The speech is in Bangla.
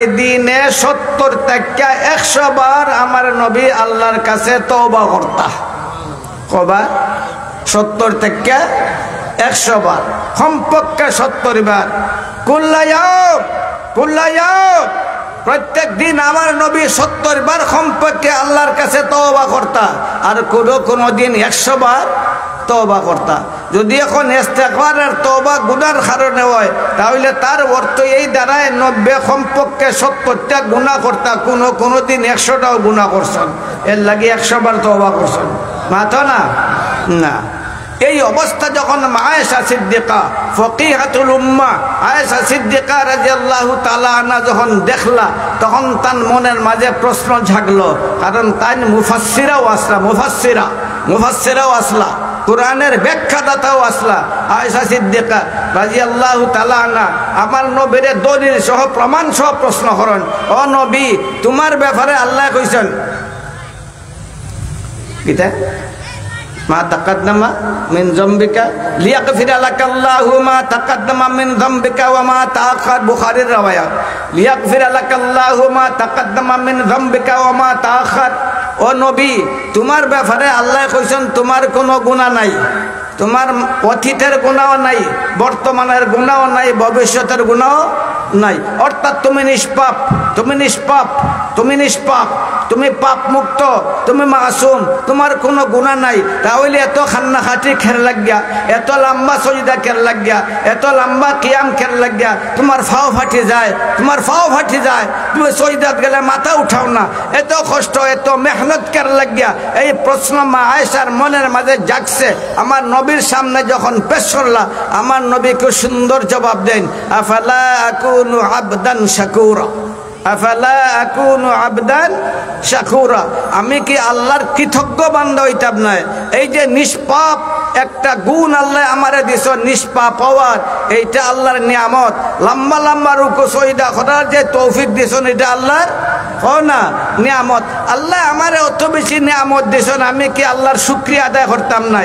দিনে 70 থেকে 100 বার আমার নবী আল্লাহর কাছে তওবা করতা। কবার? 70 থেকে 100 বার, কমপক্ষে 70 বার। কুল্লায়াম প্রত্যেক দিন আমার নবী 70 বার কমপক্ষে আল্লাহর কাছে তওবা করতা, আর কোনো দিন 100 বার তওবা করতা। যদি এখন ইস্তেগফারের তওবা গুনার কারণে হয়, তাহলে তার অর্থ এই দাঁড়ায় 90 কমপক্ষে 70টা গুনাহ করতা, কোনো দিন 100টাও গুনাহ করছেন। এর লাগে 100 বার তওবা করছেন, মাথা না না। এই অবস্থা যখন আয়েশা সিদ্দিকা ফকিহাতুল উম্মাহ আয়েশা সিদ্দিকা রাদিয়াল্লাহু তাআলা আনহা যখন দেখলা, তখন তার মনের মাঝে প্রশ্ন জাগলো, কারণ তাই মুফাসসিরাও আসলা, কোরআনের ব্যাখ্যাদাতাও আসলা। আয়েশা সিদ্দিকা রাদিয়াল্লাহু তাআলা আনহা আমার নবীর দলিল সহ প্রমাণ সহ প্রশ্ন করেন, ও নবী, তোমার ব্যাপারে আল্লাহ কইছেন কিতা? মা তাকাদ্দামা মিন যামবিকা লিয়াগফিরা লাকাল্লাহু মা তাকাদ্দামা মিন যামবিকা ওয়া মা তাআখার। বুখারীর riwayat, লিয়াগফিরা লাকাল্লাহু মা তাকাদ্দামা মিন যামবিকা ওয়া মা তাআখার। ও নবী, তোমার ব্যাপারে আল্লাহ কইছেন তোমার কোনো গুনাহ নাই, তোমার অতীতের গুনাহও নাই, বর্তমানের গুনাহও নাই, ভবিষ্যতের গুনাহও নাই। অর্থাৎ তুমি নিষ্পাপ, তুমি পাপ মুক্ত, তুমি মাসুম, তোমার কোনো গুনাহ নাই। তাহলে এত খান্না খাটি খের লাগিয়া, এত লম্বা সজদা খের লাগিয়া, এত লম্বা কিয়াম খের লাগিয়া তোমার ফাও ফাটি যায়, তুমি সজদাত গেলে মাথা উঠাও না, এত কষ্ট, এত মেহনত খের লাগিয়া। এই প্রশ্ন মা আয়েশার মনের মাঝে জাগছে। আমার নবীর সামনে যখন পেশ করলা, আমার নবী খুব সুন্দর জবাব দেন, আফালা আকুনু আবদান শাকুরা, আমি কি আল্লাহর কৃতজ্ঞ বান্দা হইতাম না? এই যে নিষ্পাপ একটা গুণ আল্লাহ আমারে দিছ, নিষ্পাপ হওয়ার, এইটা আল্লাহর নিয়ামত। লম্বা রুকু সজদা করার যে তৌফিক দিছেন, এটা আল্লাহর না নিয়ামত। আল্লাহ আমারে অত বেশি নিয়ামত দিছেন, আমি কি আল্লাহর শুকরিয়া আদায় করতাম না?